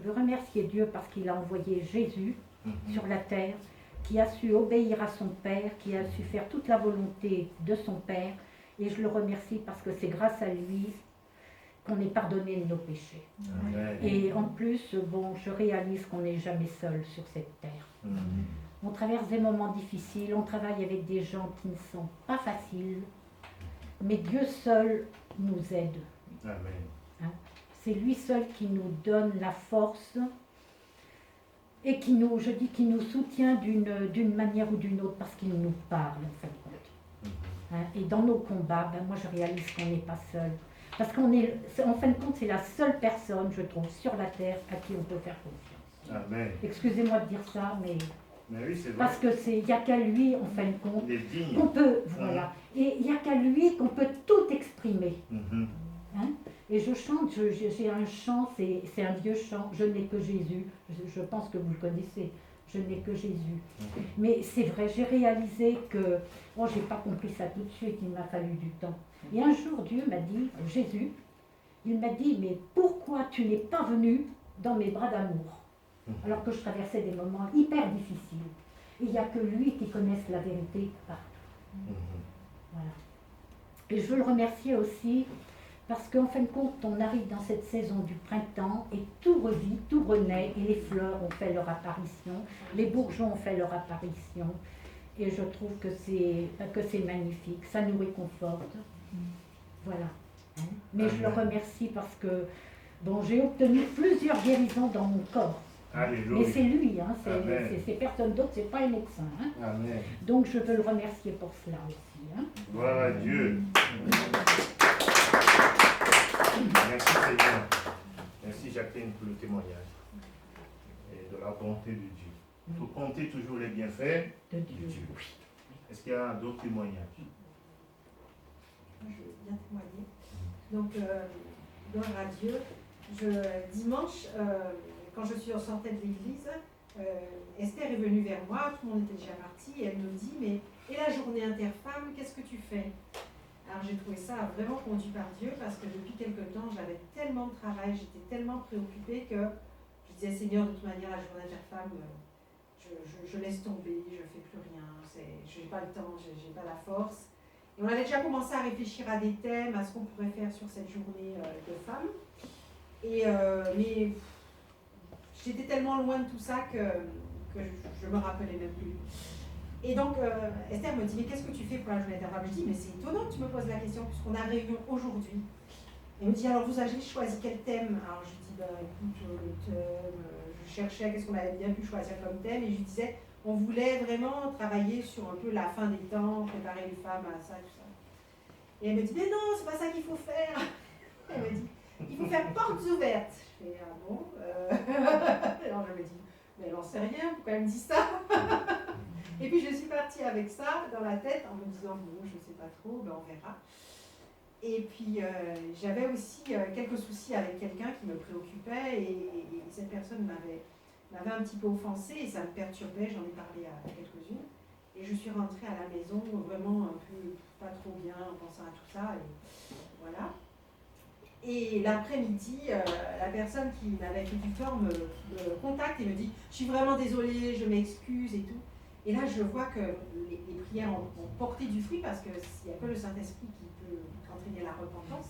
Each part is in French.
veux remercier Dieu parce qu'il a envoyé Jésus sur la terre, qui a su obéir à son Père, qui a su faire toute la volonté de son Père. Et je le remercie parce que c'est grâce à lui qu'on est pardonné de nos péchés. Amen. Et en plus, bon, je réalise qu'on n'est jamais seul sur cette terre. On traverse des moments difficiles, on travaille avec des gens qui ne sont pas faciles, mais Dieu seul nous aide. Amen. C'est lui seul qui nous donne la force et qui nous, je dis, qui nous soutient d'une manière ou d'une autre parce qu'il nous parle en fin de compte. Et dans nos combats, moi je réalise qu'on n'est pas seul. Parce qu'en fin de compte, c'est la seule personne, je trouve, sur la terre à qui on peut faire confiance. Amen. Excusez-moi de dire ça, mais oui, c'est vrai. parce que il n'y a qu'à lui, en fin de compte, Il est digne. qu'on peut, voilà. Et il n'y a qu'à lui qu'on peut tout exprimer. Et je chante, j'ai un chant, c'est un vieux chant, je n'ai que Jésus. Je pense que vous le connaissez. Je n'ai que Jésus. Mais c'est vrai, j'ai réalisé que, oh, j'ai pas compris ça tout de suite, il m'a fallu du temps. Et un jour, Dieu m'a dit, Jésus, il m'a dit, mais pourquoi tu n'es pas venu dans mes bras d'amour, alors que je traversais des moments hyper difficiles. Et il n'y a que lui qui connaisse la vérité partout. Voilà. Et je veux le remercier aussi, parce qu'en fin de compte, on arrive dans cette saison du printemps et tout revit, tout renaît, et les fleurs ont fait leur apparition, les bourgeons ont fait leur apparition, et je trouve que c'est magnifique, ça nous réconforte. Voilà. Mais je le remercie parce que, bon, j'ai obtenu plusieurs guérisons dans mon corps. Alléluia. Mais c'est lui, c'est personne d'autre, c'est pas un médecin. Amen. Donc je veux le remercier pour cela aussi. Gloire à Dieu. Merci Seigneur. Merci Jacqueline pour le témoignage et de la bonté de Dieu. Il faut compter toujours les bienfaits De Dieu. Est-ce qu'il y a d'autres témoignages? Je veux bien témoigner. Donc, gloire à Dieu. Dimanche, quand je suis sortie de l'église, Esther est venue vers moi, tout le monde était déjà parti, et elle me dit, mais et la journée interfemme, qu'est-ce que tu fais? Alors j'ai trouvé ça vraiment conduit par Dieu, parce que depuis quelque temps, j'avais tellement de travail, j'étais tellement préoccupée que je disais, Seigneur, de toute manière, la journée interfemme, je laisse tomber, je ne fais plus rien, je n'ai pas le temps, je n'ai pas la force. Et on avait déjà commencé à réfléchir à des thèmes, à ce qu'on pourrait faire sur cette journée de femmes. Mais j'étais tellement loin de tout ça que je me rappelais même plus. Et donc Esther me dit, mais qu'est-ce que tu fais pour la journée interfemme? Je dis, mais c'est étonnant que tu me poses la question puisqu'on a réunion aujourd'hui. Elle me dit, alors vous avez choisi quel thème? Alors je dis, écoute, le thème, je cherchais qu'est-ce qu'on avait bien pu choisir comme thème et je disais, on voulait vraiment travailler sur un peu la fin des temps, préparer les femmes à ça, tout ça. Et elle me dit, mais non, c'est pas ça qu'il faut faire. Elle me dit, il faut faire portes ouvertes. Je fais, ah bon Alors je me dis, mais elle n'en sait rien, pourquoi elle me dit ça? Et puis je suis partie avec ça dans la tête en me disant, bon, je ne sais pas trop, ben on verra. Et puis j'avais aussi quelques soucis avec quelqu'un qui me préoccupait et cette personne m'avait un petit peu offensée et ça me perturbait, j'en ai parlé à quelques-unes. Et je suis rentrée à la maison vraiment un peu pas trop bien en pensant à tout ça. Et voilà. Et l'après-midi, la personne qui m'avait fait du tort me contacte et me dit « Je suis vraiment désolée, je m'excuse et tout ». Et là, je vois que les prières ont porté du fruit parce qu'il n'y a que le Saint-Esprit qui peut entraîner la repentance.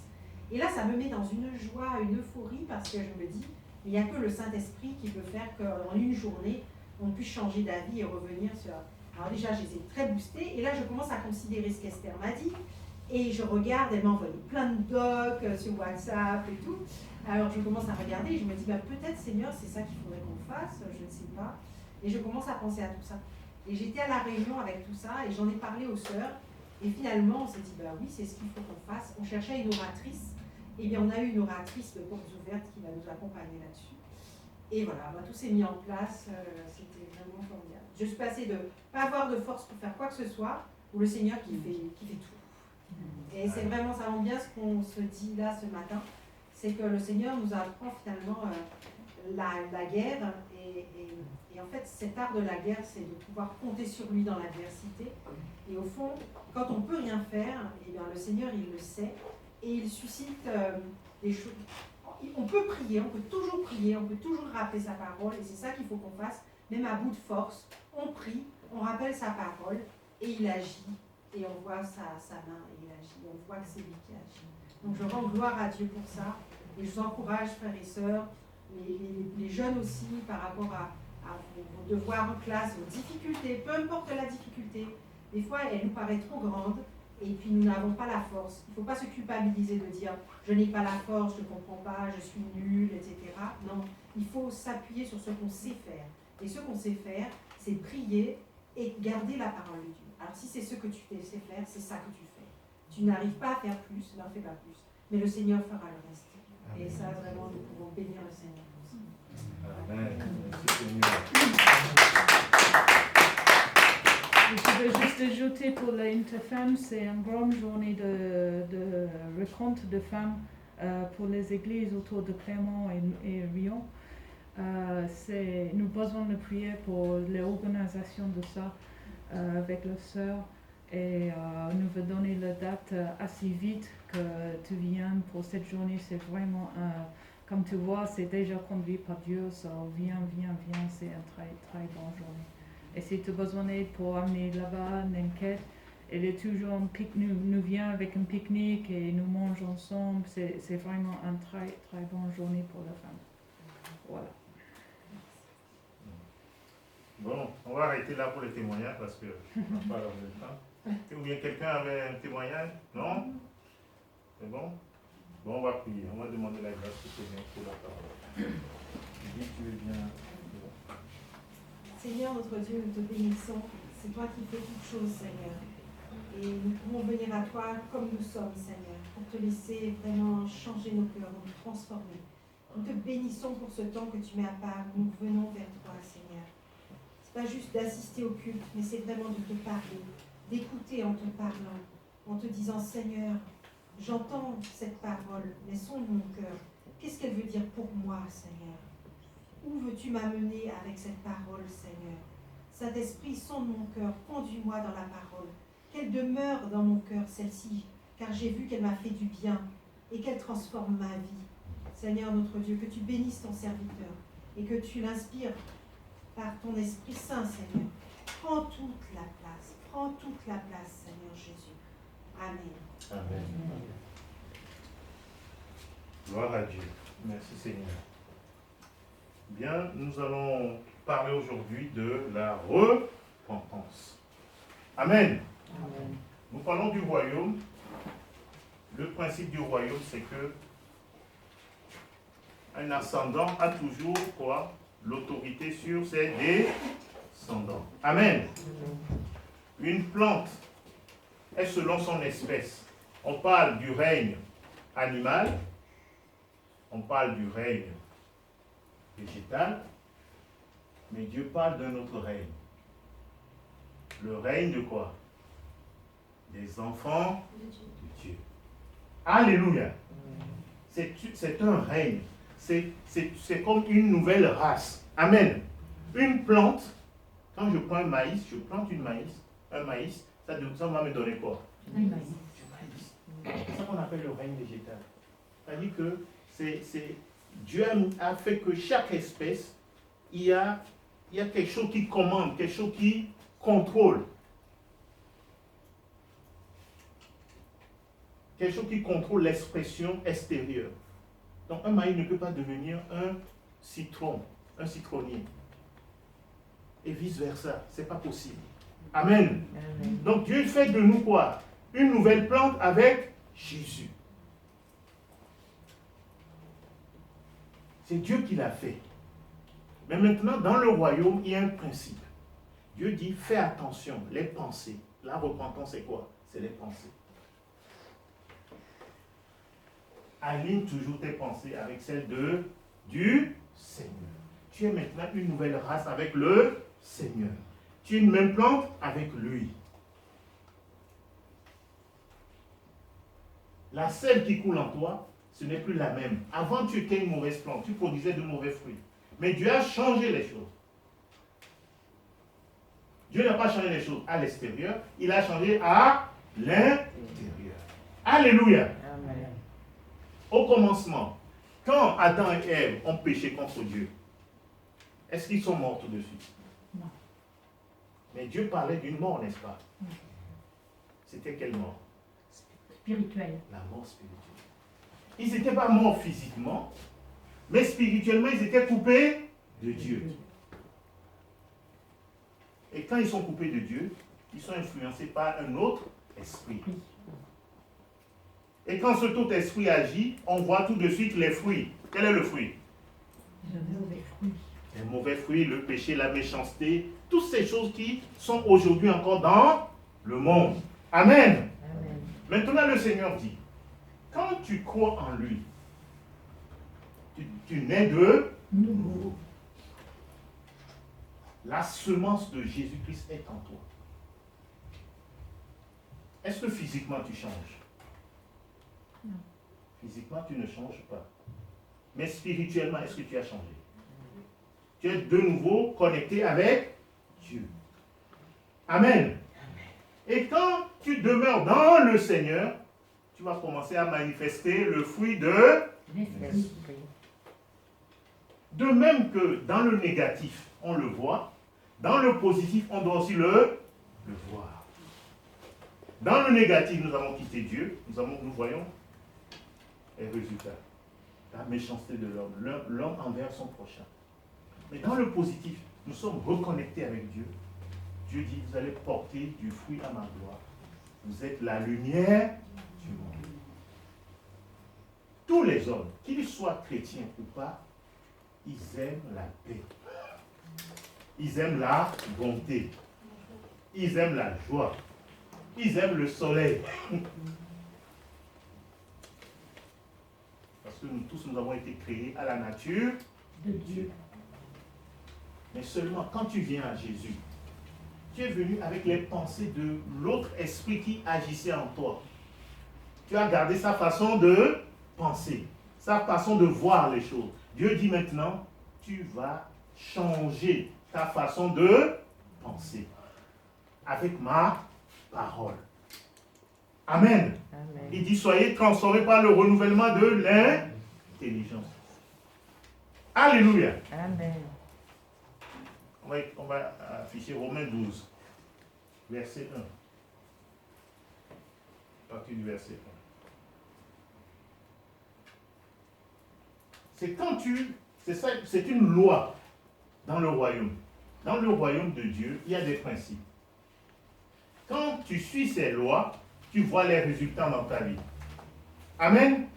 Et là, ça me met dans une joie, une euphorie parce que je me dis il n'y a que le Saint-Esprit qui peut faire qu'en une journée, on puisse changer d'avis et revenir sur... Alors déjà, j'étais très boostée et là, je commence à considérer ce qu'Esther m'a dit. Et je regarde, elle m'a envoyé plein de docs sur WhatsApp et tout. Alors je commence à regarder et je me dis, peut-être Seigneur, c'est ça qu'il faudrait qu'on fasse, je ne sais pas. Et je commence à penser à tout ça. Et j'étais à la réunion avec tout ça et j'en ai parlé aux sœurs. Et finalement, on s'est dit, oui, c'est ce qu'il faut qu'on fasse. On cherchait une oratrice. Et bien, on a eu une oratrice de Portes Ouvertes qui va nous accompagner là-dessus. Et voilà, tout s'est mis en place. C'était vraiment formidable. Je suis passée de ne pas avoir de force pour faire quoi que ce soit, ou le Seigneur qui fait tout. Et c'est vraiment, ça rend bien ce qu'on se dit là ce matin, c'est que le Seigneur nous apprend finalement la guerre et en fait cet art de la guerre c'est de pouvoir compter sur lui dans l'adversité et au fond quand on ne peut rien faire, eh bien, le Seigneur il le sait et il suscite des choses. on peut prier, on peut toujours prier, on peut toujours rappeler sa parole, et c'est ça qu'il faut qu'on fasse, même à bout de force. On prie, on rappelle sa parole, et il agit, et on voit sa main, et il agit, on voit que c'est lui qui agit. Donc je rends gloire à Dieu pour ça, et je vous encourage, frères et sœurs, les jeunes aussi, par rapport à vos devoirs en classe, vos difficultés, peu importe la difficulté. Des fois, elle nous paraît trop grande, et puis nous n'avons pas la force. Il ne faut pas se culpabiliser de dire « je n'ai pas la force, je ne comprends pas, je suis nulle, etc. » Non, il faut s'appuyer sur ce qu'on sait faire. Et ce qu'on sait faire, c'est prier et garder la parole de Dieu. Alors si c'est ce que tu sais faire, c'est ça que tu fais. Tu n'arrives pas à faire plus, n'en fais pas plus. Mais le Seigneur fera le reste. Et ça, vraiment, nous pouvons bénir le Seigneur pour ça. Amen. Merci Seigneur. Je veux juste ajouter pour l'Interfemme, c'est une grande journée de rencontre de femmes pour les églises autour de Clermont et Rion. Nous besoin de prier pour l'organisation de ça avec les sœurs et nous veut donner la date assez vite que tu viennes pour cette journée. C'est vraiment, comme tu vois, c'est déjà conduit par Dieu, so viens, c'est une très très bonne journée. Et si tu as besoin d'aide pour amener là-bas, n'inquiète, elle est toujours en pique-nique, nous vient avec un pique-nique et nous mangeons ensemble. C'est vraiment une très très bonne journée pour la femme. Voilà. Bon, on va arrêter là pour les témoignages parce que on n'a pas le temps. Ou bien quelqu'un avait un témoignage? Non? C'est bon? Bon, on va prier. On va demander la grâce au Seigneur pour la parole. Dis, tu es bien. Seigneur, notre Dieu, nous te bénissons. C'est toi qui fais toutes choses, Seigneur. Et nous pouvons venir à toi comme nous sommes, Seigneur, pour te laisser vraiment changer nos cœurs, nous transformer. Nous te bénissons pour ce temps que tu mets à part. Nous venons vers toi, Seigneur. Ce n'est pas juste d'assister au culte, mais c'est vraiment de te parler, d'écouter en te parlant, en te disant, Seigneur, j'entends cette parole, mais sonde mon cœur. Qu'est-ce qu'elle veut dire pour moi, Seigneur? Où veux-tu m'amener avec cette parole, Seigneur? Saint-Esprit, sonde mon cœur, conduis-moi dans la parole. Qu'elle demeure dans mon cœur, celle-ci, car j'ai vu qu'elle m'a fait du bien et qu'elle transforme ma vie. Seigneur notre Dieu, que tu bénisses ton serviteur et que tu l'inspires par ton Esprit Saint, Seigneur. Prends toute la place, Seigneur Jésus. Amen. Amen. Gloire à Dieu. Merci Seigneur. Bien, nous allons parler aujourd'hui de la repentance. Amen. Amen. Nous parlons du royaume. Le principe du royaume, c'est que un ascendant a toujours quoi? L'autorité sur ses descendants. Amen. Une plante est selon son espèce. On parle du règne animal, on parle du règne végétal, mais Dieu parle d'un autre règne. Le règne de quoi? Des enfants de Dieu. Alléluia. C'est un règne. C'est comme une nouvelle race. Amen. Une plante, quand je prends un maïs, je plante un maïs, ça va me donner quoi? Du maïs. C'est ça qu'on appelle le règne végétal. C'est-à-dire que Dieu a fait que chaque espèce, il y a quelque chose qui commande, quelque chose qui contrôle. Quelque chose qui contrôle l'expression extérieure. Donc un maïs ne peut pas devenir un citron, un citronnier. Et vice-versa, ce n'est pas possible. Amen. Amen. Donc Dieu fait de nous quoi? Une nouvelle plante avec Jésus. C'est Dieu qui l'a fait. Mais maintenant, dans le royaume, il y a un principe. Dieu dit, fais attention, les pensées. La repentance, c'est quoi? C'est les pensées. Aligne toujours tes pensées avec celles du Seigneur. Tu es maintenant une nouvelle race avec le Seigneur. Tu es une même plante avec lui. La sève qui coule en toi, ce n'est plus la même. Avant, tu étais une mauvaise plante, tu produisais de mauvais fruits. Mais Dieu a changé les choses. Dieu n'a pas changé les choses à l'extérieur, il a changé à l'intérieur. Alléluia. Amen. Au commencement, Quand Adam et Ève ont péché contre Dieu, est-ce qu'ils sont morts tout de suite? Non. Mais Dieu parlait d'une mort, n'est-ce pas? Oui. C'était quelle mort? Spirituel. La mort spirituelle. Ils n'étaient pas morts physiquement, mais spirituellement, ils étaient coupés de Dieu. Et quand ils sont coupés de Dieu, ils sont influencés par un autre esprit. Oui. Et quand cet autre esprit agit, on voit tout de suite les fruits. Quel est le fruit? Le mauvais fruit. Les mauvais fruits, le péché, la méchanceté, toutes ces choses qui sont aujourd'hui encore dans le monde. Amen. Amen. Maintenant, le Seigneur dit, quand tu crois en lui, tu nais de Nouveau. la semence de Jésus-Christ est en toi. Est-ce que physiquement tu changes? Non. Physiquement, tu ne changes pas. Mais spirituellement, est-ce que tu as changé? Tu es de nouveau connecté avec Dieu. Amen. Et quand tu demeures dans le Seigneur, tu vas commencer à manifester le fruit de L'esprit. L'esprit. De même que dans le négatif, on le voit, dans le positif, on doit aussi le voir. Dans le négatif, nous avons quitté Dieu, nous voyons les résultats. La méchanceté de l'homme envers son prochain. Mais dans le positif, nous sommes reconnectés avec Dieu. Dieu dit, vous allez porter du fruit à ma gloire. Vous êtes la lumière du monde. Tous les hommes, qu'ils soient chrétiens ou pas, ils aiment la paix. Ils aiment la bonté. Ils aiment la joie. Ils aiment le soleil. Parce que nous tous, nous avons été créés à la nature De Dieu. Mais seulement quand tu viens à Jésus, tu es venu avec les pensées de l'autre esprit qui agissait en toi. Tu as gardé sa façon de penser, sa façon de voir les choses. Dieu dit maintenant, tu vas changer ta façon de penser avec ma parole. Amen. Amen. Il dit, soyez transformés par le renouvellement de l'intelligence. Alléluia. Amen. On va afficher Romains 12, verset 1. À partir du verset 1. C'est quand c'est une loi dans le royaume. Dans le royaume de Dieu, il y a des principes. Quand tu suis ces lois, tu vois les résultats dans ta vie. Amen.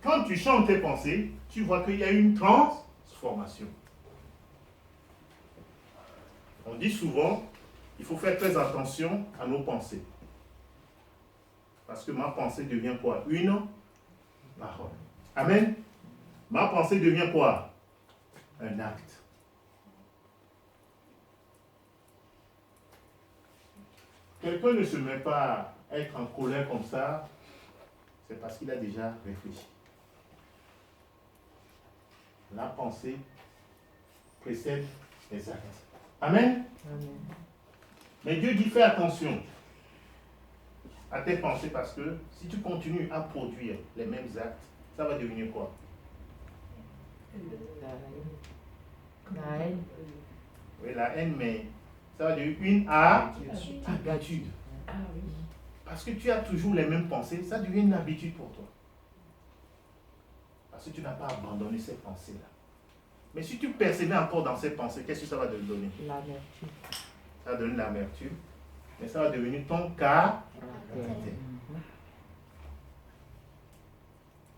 Quand tu changes tes pensées, tu vois qu'il y a une transformation. On dit souvent, il faut faire très attention à nos pensées. Parce que ma pensée devient quoi? Une parole. Amen. Ma pensée devient quoi? Un acte. Quelqu'un ne se met pas à être en colère comme ça, c'est parce qu'il a déjà réfléchi. La pensée précède les actes. Amen. Amen. Mais Dieu dit, fais attention à tes pensées parce que si tu continues à produire les mêmes actes, ça va devenir quoi? La haine. Oui, la haine, mais ça va devenir une habitude. Ah oui. Parce que tu as toujours les mêmes pensées, ça devient une habitude pour toi. Parce que tu n'as pas abandonné ces pensées-là. Mais si tu persévères encore dans ces pensées, qu'est-ce que ça va te donner? L'amertume. Ça va donner l'amertume, mais ça va devenir ton caractère.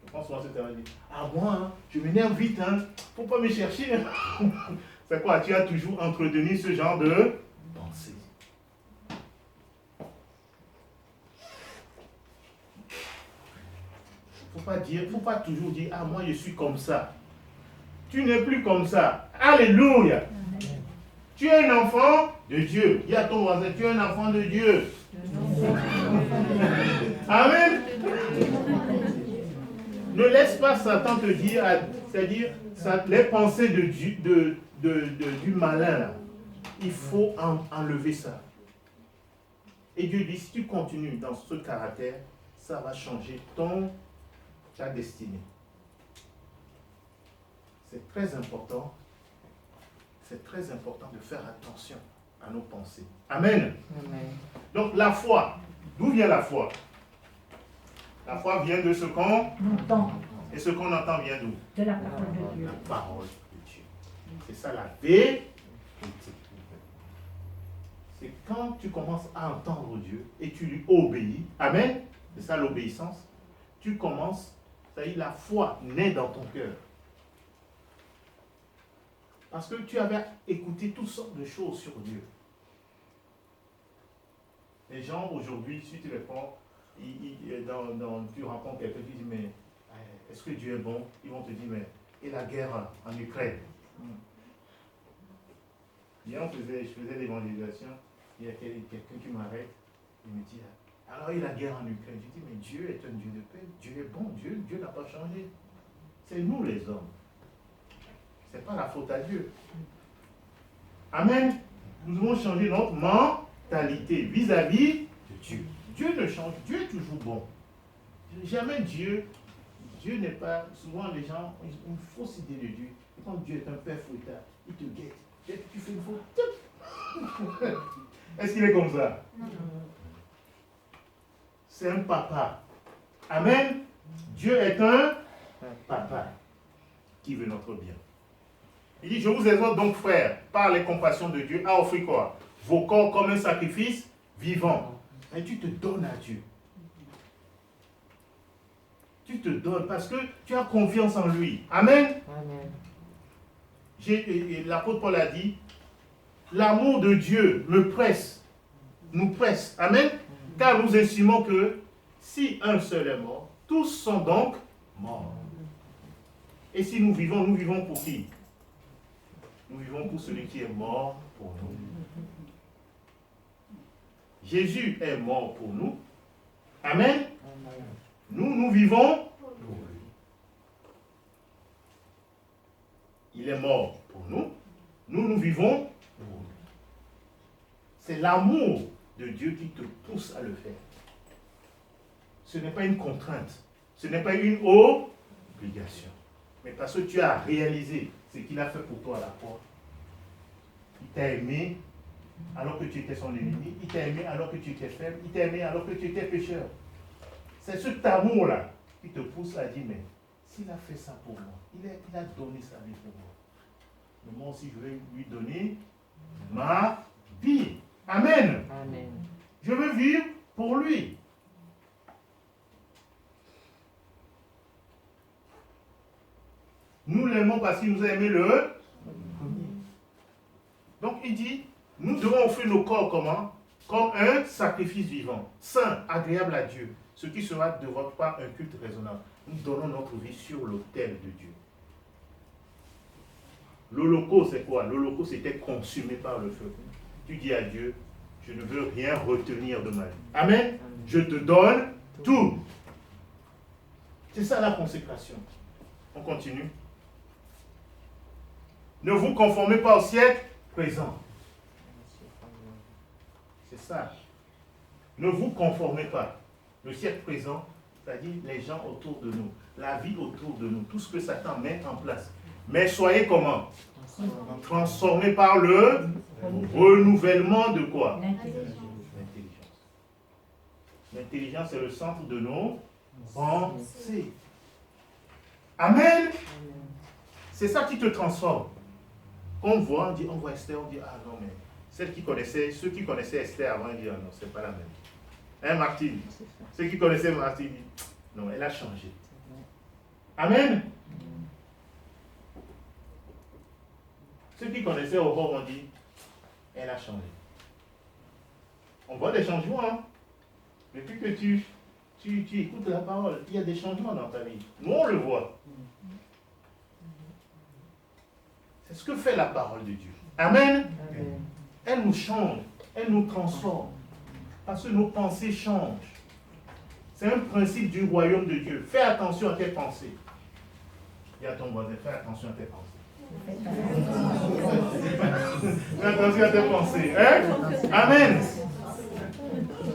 Je pense souvent que ça va dire, ah moi, hein, je m'énerve vite, hein, faut pas me chercher. Hein. C'est quoi? Tu as toujours entretenu ce genre de pensée. Faut pas toujours dire, ah moi je suis comme ça. Tu n'es plus comme ça. Alléluia. Amen. Tu es un enfant de Dieu. Dis à ton voisin, tu es un enfant de Dieu. Amen. Ne laisse pas Satan te dire, c'est-à-dire les pensées du malin, là. Il faut enlever ça. Et Dieu dit, si tu continues dans ce caractère, ça va changer ta destinée. c'est très important. C'est très important de faire attention à nos pensées. Amen. Amen. Donc la foi, d'où vient la foi? La foi vient de ce qu'on Entend et ce qu'on entend vient d'où? de la parole de Dieu. La parole de Dieu. C'est ça la vérité. C'est quand tu commences à entendre Dieu et tu lui obéis. Amen. C'est ça l'obéissance. Tu commences, ça y est, la foi naît dans ton cœur. Parce que tu avais écouté toutes sortes de choses sur Dieu. Les gens aujourd'hui, si tu les prends, tu rencontres quelqu'un qui dit, mais est-ce que Dieu est bon? Ils vont te dire, mais et la guerre en Ukraine? Hier, je faisais l'évangélisation, il y a quelqu'un qui m'arrête, il me dit, alors il y a la guerre en Ukraine. Je dis, mais Dieu est un Dieu de paix, Dieu est bon, Dieu n'a pas changé. C'est nous les hommes. Ce n'est pas la faute à Dieu. Amen. Nous devons changer notre mentalité vis-à-vis de Dieu. Dieu ne change, Dieu est toujours bon. Jamais Dieu n'est pas, souvent les gens ont une fausse idée de Dieu. Et quand Dieu est un père fouettard, il te guette. Dès que tu fais une faute, est-ce qu'il est comme ça? C'est un papa. Amen. Dieu est un papa qui veut notre bien. Il dit, je vous exhorte donc, frères, par les compassions de Dieu, à offrir quoi? Vos corps comme un sacrifice vivant. Et tu te donnes à Dieu. Tu te donnes parce que tu as confiance en lui. Amen. Amen. L'apôtre Paul a dit, l'amour de Dieu me presse, nous presse. Amen. Car nous estimons que si un seul est mort, tous sont donc morts. Et si nous vivons pour qui? Nous vivons pour celui qui est mort pour nous. Jésus est mort pour nous. Amen. Nous vivons pour lui. Il est mort pour nous. Nous vivons pour lui. C'est l'amour de Dieu qui te pousse à le faire. Ce n'est pas une contrainte. Ce n'est pas une obligation. Mais parce que tu as réalisé ce qu'il a fait pour toi à la croix. Il t'a aimé alors que tu étais son ennemi. Il t'a aimé alors que tu étais faible. Il t'a aimé alors que tu étais pécheur. C'est cet amour-là qui te pousse à dire, mais s'il a fait ça pour moi, il a donné sa vie pour moi. Mais moi aussi, je vais lui donner ma vie. Amen. Amen. Je veux vivre pour lui. Nous l'aimons parce qu'il nous a aimé le premier. Donc il dit, nous devons offrir nos corps comment? Comme un sacrifice vivant, saint, agréable à Dieu, ce qui sera de votre part un culte raisonnable. Nous donnons notre vie sur l'autel de Dieu. L'holocauste, c'est quoi? L'holocauste était consumé par le feu. Tu dis à Dieu, je ne veux rien retenir de ma vie. Amen. Je te donne tout. C'est ça la consécration. On continue. Ne vous conformez pas au siècle présent. C'est ça. Ne vous conformez pas. Le siècle présent, c'est-à-dire les gens autour de nous, la vie autour de nous, tout ce que Satan met en place. Mais soyez comment? Transformés par le renouvellement de quoi? L'intelligence. L'intelligence est le centre de nos pensées. Amen. C'est ça qui te transforme. On voit Esther, on dit, ah non, mais ceux qui connaissaient Esther avant, ils disent, ah non, c'est pas la même. Hein, Martine? Ceux qui connaissaient Martine disent, non, elle a changé. Amen. Ceux qui connaissaient Aurore ont dit, elle a changé. On voit des changements, hein? Depuis que tu écoutes la parole, il y a des changements dans ta vie. Nous, on le voit. C'est ce que fait la parole de Dieu. Amen. Amen. Elle nous change, elle nous transforme. Parce que nos pensées changent. C'est un principe du royaume de Dieu. Fais attention à tes pensées. Dis à ton voisin, fais attention à tes pensées. Fais attention à tes pensées. Hein? Amen.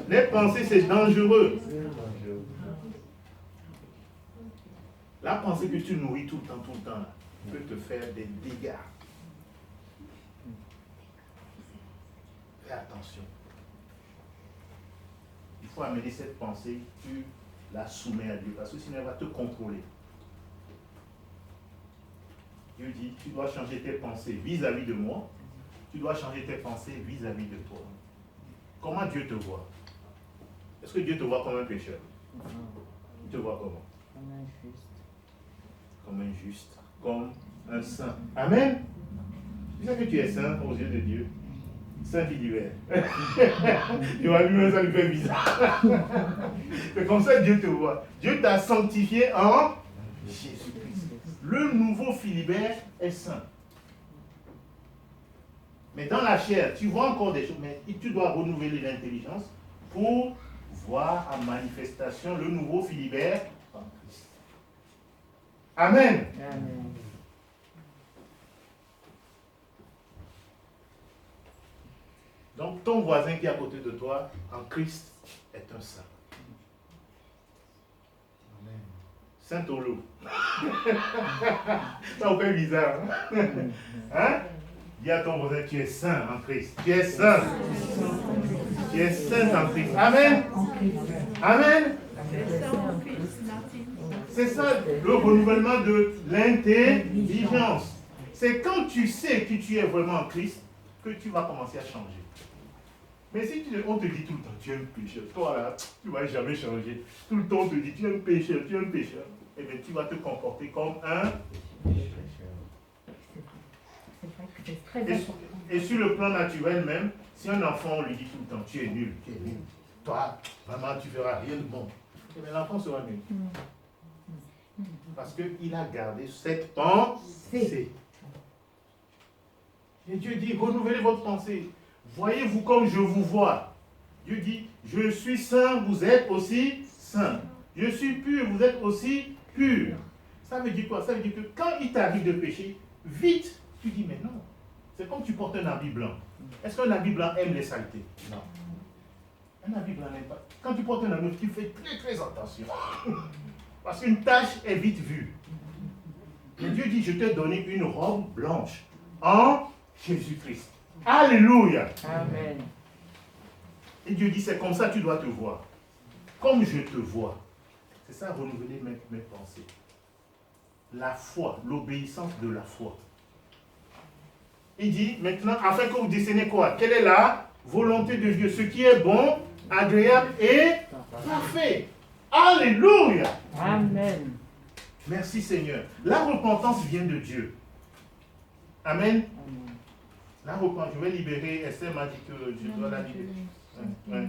Les pensées, c'est dangereux. La pensée que tu nourris tout le temps, là, peut te faire des dégâts. Fais attention. Il faut amener cette pensée, tu la soumets à Dieu, parce que sinon elle va te contrôler. Dieu dit, tu dois changer tes pensées vis-à-vis de moi, tu dois changer tes pensées vis-à-vis de toi. Comment Dieu te voit? Est-ce que Dieu te voit comme un pécheur? Il te voit comment? Comme un juste. Comme un juste, comme un saint. Amen. Tu sais que tu es saint aux yeux de Dieu. Saint qui divers. Tu vois, lui-même, ça lui fait bizarre. C'est comme ça que Dieu te voit. Dieu t'a sanctifié en Jésus-Christ. Le nouveau Philibert est saint. Mais dans la chair, tu vois encore des choses, mais tu dois renouveler l'intelligence pour voir en manifestation le nouveau Philibert en Christ. Amen. Amen. Donc ton voisin qui est à côté de toi, en Christ, est un saint. Amen. Saint-Olo. Ça vous fait bizarre, hein? Hein? Dis à ton voisin, tu es saint en Christ. Tu es saint. Tu es saint en Christ. Amen. Amen. C'est ça le renouvellement de l'intelligence. C'est quand tu sais que tu es vraiment en Christ que tu vas commencer à changer. Mais si on te dit tout le temps, tu es un pécheur, toi là, tu ne vas jamais changer. Tout le temps on te dit, tu es un pécheur, tu es un pécheur. Eh bien, tu vas te comporter comme un pécheur. C'est très important. Et sur le plan naturel même, si un enfant on lui dit tout le temps, tu es nul, toi, maman, tu feras rien de bon. Eh bien, l'enfant sera nul. Parce qu'il a gardé cette pensée. Et Dieu dit, renouvelez votre pensée. Voyez-vous comme je vous vois. Dieu dit, je suis saint, vous êtes aussi saint. Je suis pur, vous êtes aussi pur. Ça veut dire quoi? Ça veut dire que quand il t'arrive de pécher, vite, tu dis, mais non. C'est comme tu portes un habit blanc. Est-ce qu'un habit blanc aime les saletés? Non. Un habit blanc n'aime pas. Quand tu portes un habit, tu fais très très attention. Parce qu'une tache est vite vue. Mais Dieu dit, je t'ai donné une robe blanche en Jésus-Christ. Alléluia. Amen. Et Dieu dit, c'est comme ça que tu dois te voir. Comme je te vois. C'est ça, renouveler mes pensées. La foi, l'obéissance de la foi. Il dit, maintenant, afin que vous discerniez quoi? Quelle est la volonté de Dieu? Ce qui est bon, agréable et parfait. Alléluia. Amen. Merci Seigneur. La repentance vient de Dieu. Amen. La repentance, je vais libérer. Esther m'a dit que je dois la libérer. Ouais.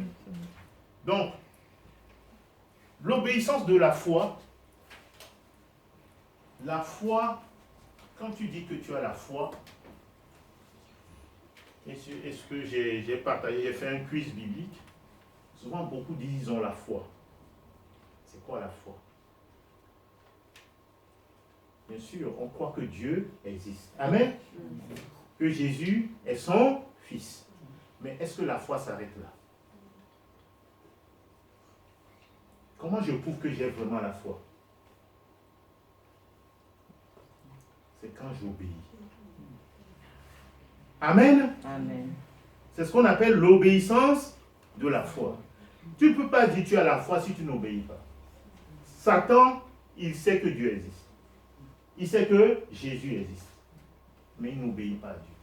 Donc, l'obéissance de la foi, quand tu dis que tu as la foi, est-ce que j'ai partagé, j'ai fait un quiz biblique, souvent beaucoup disent ils ont la foi. C'est quoi la foi? Bien sûr, on croit que Dieu existe. Amen. Que Jésus est son Fils. Mais est-ce que la foi s'arrête là? Comment je prouve que j'ai vraiment la foi? C'est quand j'obéis. Amen. Amen. C'est ce qu'on appelle l'obéissance de la foi. Tu ne peux pas dire que tu as la foi si tu n'obéis pas. Satan, il sait que Dieu existe. Il sait que Jésus existe. Mais il n'obéit pas à Dieu.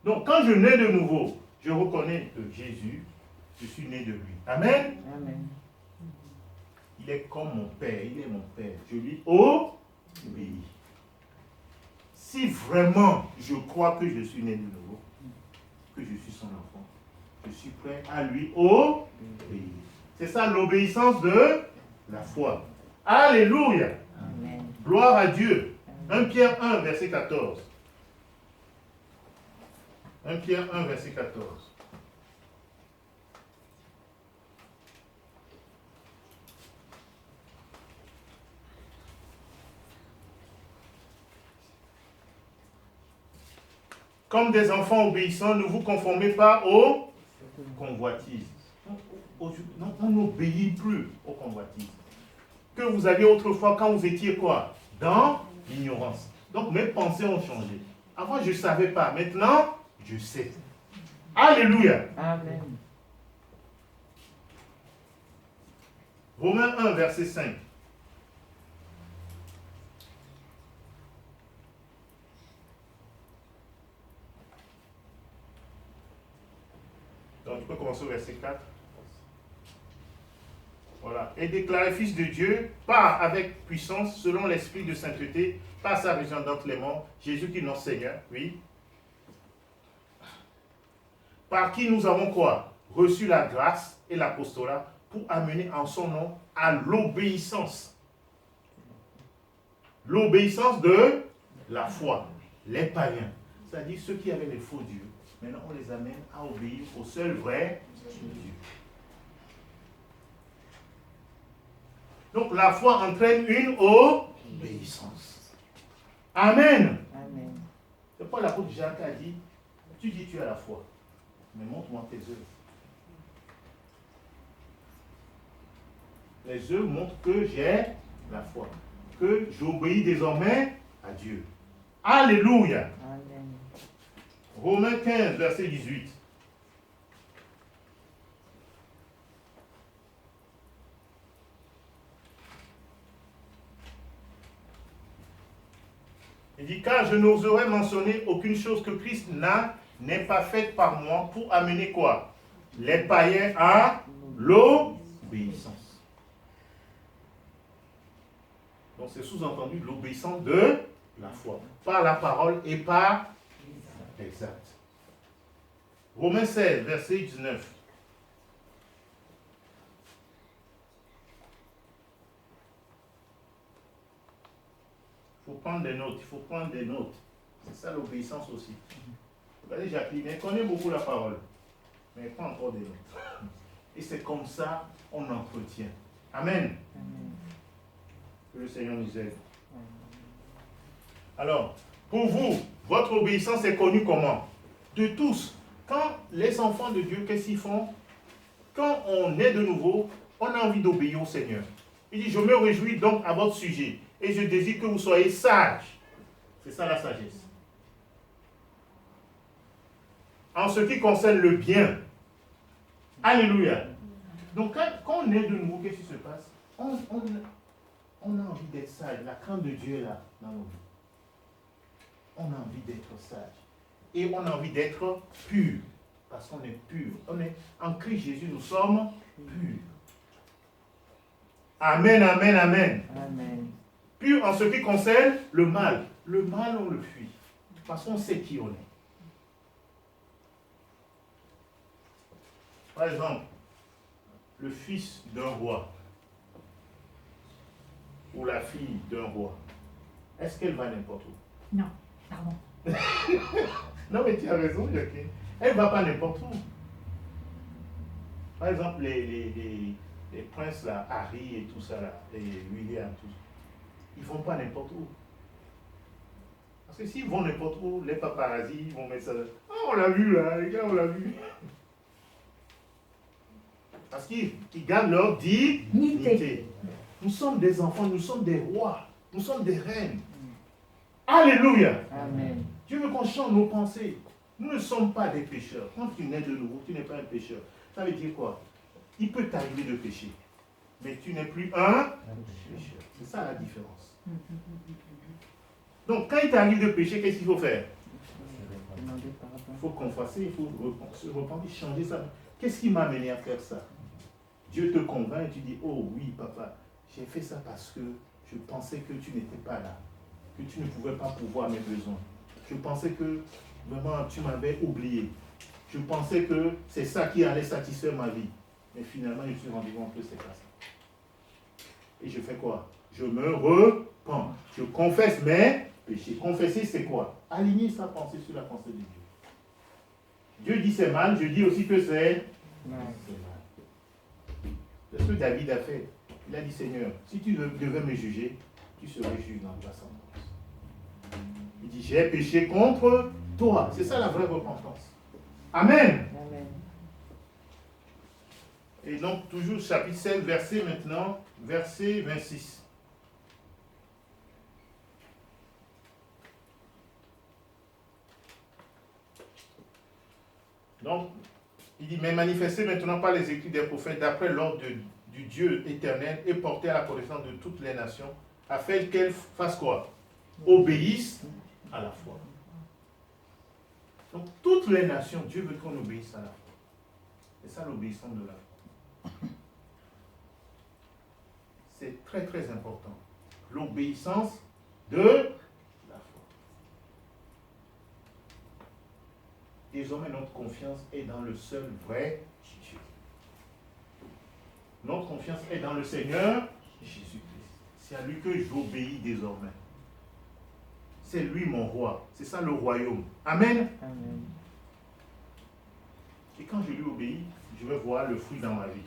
Donc, quand je nais de nouveau, je reconnais que Jésus, je suis né de lui. Amen. Amen. Il est comme mon Père, il est mon Père. Je lui obéis. Si vraiment je crois que je suis né de nouveau, que je suis son enfant, je suis prêt à lui obéir. C'est ça l'obéissance de la foi. Alléluia. Amen. Gloire à Dieu. 1 Pierre 1, verset 14. 1 Pierre 1, verset 14. Comme des enfants obéissants, ne vous conformez pas aux convoitises. On n'obéit plus aux convoitises. que vous aviez autrefois quand vous étiez quoi? Dans l'ignorance. Donc mes pensées ont changé. Avant, je ne savais pas. Maintenant, je sais. Alléluia. Amen. Romains 1, verset 5. Donc, tu peux commencer au verset 4. Voilà. Et déclaré fils de Dieu, par avec puissance, selon l'esprit de sainteté, par sa résurrection d'entre les morts, Jésus qui est notre Seigneur, oui. Par qui nous avons quoi? Reçu la grâce et l'apostolat pour amener en son nom à l'obéissance. L'obéissance de la foi. Les païens, c'est-à-dire ceux qui avaient les faux dieux. Maintenant, on les amène à obéir au seul vrai Dieu. Donc, la foi entraîne une obéissance. Amen. Amen. C'est pas l'apôtre Jacques a dit, tu dis tu as la foi, mais montre-moi tes œuvres. Les œuvres montrent que j'ai la foi, que j'obéis désormais à Dieu. Alléluia. Amen. Romains 15, verset 18. Il dit, car je n'oserais mentionner aucune chose que Christ n'est pas faite par moi pour amener quoi? Les païens à l'obéissance. Donc c'est sous-entendu l'obéissance de la foi, par la parole et par les actes. Romains 16, verset 19. Il faut prendre des notes, il faut prendre des notes. C'est ça l'obéissance aussi. Regardez Jacqueline, elle connaît beaucoup la parole, mais elle prend encore des notes. Et c'est comme ça on entretient. Amen. Amen. Que le Seigneur nous aide. Alors, pour vous, votre obéissance est connue comment? De tous. Quand les enfants de Dieu, qu'est-ce qu'ils font? Quand on est de nouveau, on a envie d'obéir au Seigneur. Il dit, je me réjouis donc à votre sujet et je désire que vous soyez sages. C'est ça la sagesse. En ce qui concerne le bien. Alléluia. Donc quand on est de nouveau, qu'est-ce qui se passe? On a envie d'être sage. La crainte de Dieu est là dans nos vies. On a envie d'être sage. Et on a envie d'être pur. Parce qu'on est pur. En Christ Jésus, nous sommes purs. Amen, amen, amen. Amen. Pur en ce qui concerne le mal. Le mal, on le fuit. Parce qu'on sait qui on est. Par exemple, le fils d'un roi ou la fille d'un roi, est-ce qu'elle va n'importe où? Non, pardon. Non, mais tu as raison, Jacqueline. Elle ne va pas n'importe où. Par exemple, les princes, là, Harry et tout ça, là, et William, tout ça, ils ne vont pas n'importe où. Parce que s'ils vont n'importe où, les paparazzis vont mettre ça. Ah, on l'a vu, là, les gars, on l'a vu. Parce qu'ils gardent leur dignité. Nous sommes des enfants, nous sommes des rois, nous sommes des reines. Alléluia. Amen. Dieu veut qu'on change nos pensées. Nous ne sommes pas des pécheurs. Quand tu nais de nouveau, tu n'es pas un pécheur. Ça veut dire quoi? Il peut t'arriver de pécher, mais tu n'es plus un pécheur. C'est ça la différence. Donc, quand il t'arrive de pécher, qu'est-ce qu'il faut faire? Il faut confesser, il faut se repentir, changer ça. Qu'est-ce qui m'a amené à faire ça? Dieu te convainc et tu dis, oh oui, papa, j'ai fait ça parce que je pensais que tu n'étais pas là, que tu ne pouvais pas pourvoir mes besoins. Je pensais que vraiment tu m'avais oublié. Je pensais que c'est ça qui allait satisfaire ma vie. Mais finalement, je me suis rendu compte que c'est pas ça. Et je fais quoi? Je me repens. Je confesse mes péchés. Confesser, c'est quoi? Aligner sa pensée sur la pensée de Dieu. Dieu dit c'est mal, je dis aussi que c'est mal. C'est ce que David a fait. Il a dit, Seigneur, si tu devais me juger, tu serais juge dans ta sentence. Il dit, j'ai péché contre toi. C'est ça la vraie repentance. Amen. Amen. Et donc, toujours chapitre 7, verset maintenant, verset 26. Donc, il dit, mais manifestez maintenant par les écrits des prophètes, d'après l'ordre du Dieu éternel, et portez à la connaissance de toutes les nations, afin qu'elles fassent quoi? Obéissent à la foi. Donc, toutes les nations, Dieu veut qu'on obéisse à la foi. C'est ça l'obéissance de la foi. C'est très très important. L'obéissance de la foi. Désormais, notre confiance est dans le seul vrai Dieu. Notre confiance est dans le Seigneur Jésus-Christ. C'est à lui que j'obéis désormais. C'est lui mon roi. C'est ça le royaume. Amen. Amen. Et quand je lui obéis, je vais voir le fruit dans ma vie.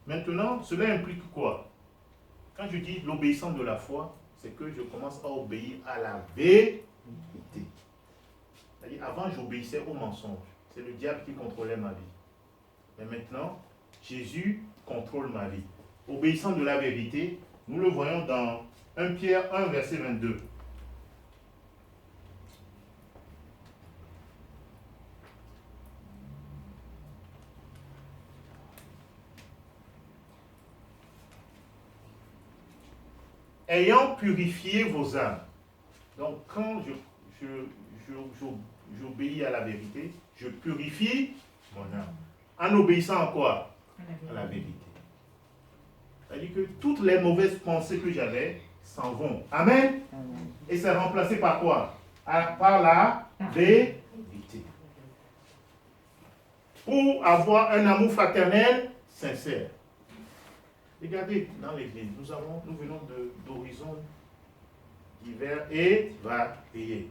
Maintenant, cela implique quoi? Quand je dis l'obéissance de la foi, c'est que je commence à obéir à la vérité. C'est-à-dire, avant, j'obéissais au mensonge. C'est le diable qui contrôlait ma vie. Mais maintenant, Jésus contrôle ma vie. Obéissant de la vérité, nous le voyons dans 1 Pierre 1, verset 22. Ayant purifié vos âmes. Donc, quand j'obéis à la vérité, je purifie mon âme. En obéissant à quoi? À la vérité. C'est-à-dire que toutes les mauvaises pensées que j'avais s'en vont. Amen. Amen. Et c'est remplacé par quoi? Par la vérité. Pour avoir un amour fraternel sincère. Regardez, dans l'église, nous venons d'horizons divers et variés.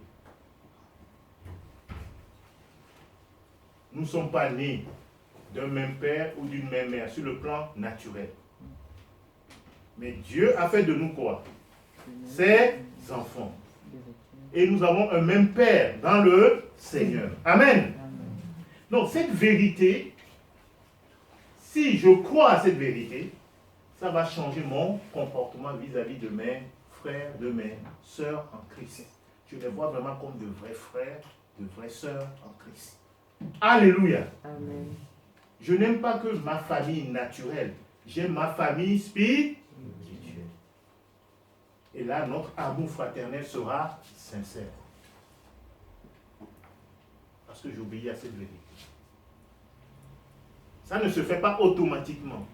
Nous ne sommes pas nés d'un même père ou d'une même mère sur le plan naturel. Mais Dieu a fait de nous quoi? Ses enfants. Et nous avons un même père dans le Seigneur. Amen. Donc cette vérité, si je crois à cette vérité, ça va changer mon comportement vis-à-vis de mes frères, de mes sœurs en Christ. Je les vois vraiment comme de vrais frères, de vraies sœurs en Christ. Alléluia. Amen. Je n'aime pas que ma famille naturelle, j'aime ma famille spirituelle. Et là, notre amour fraternel sera sincère. Parce que j'obéis à cette vérité. Ça ne se fait pas automatiquement.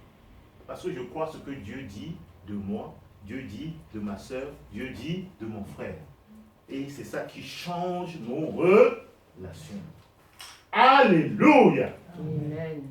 Parce que je crois ce que Dieu dit de moi, Dieu dit de ma soeur, Dieu dit de mon frère. Et c'est ça qui change nos relations. Alléluia. Amen.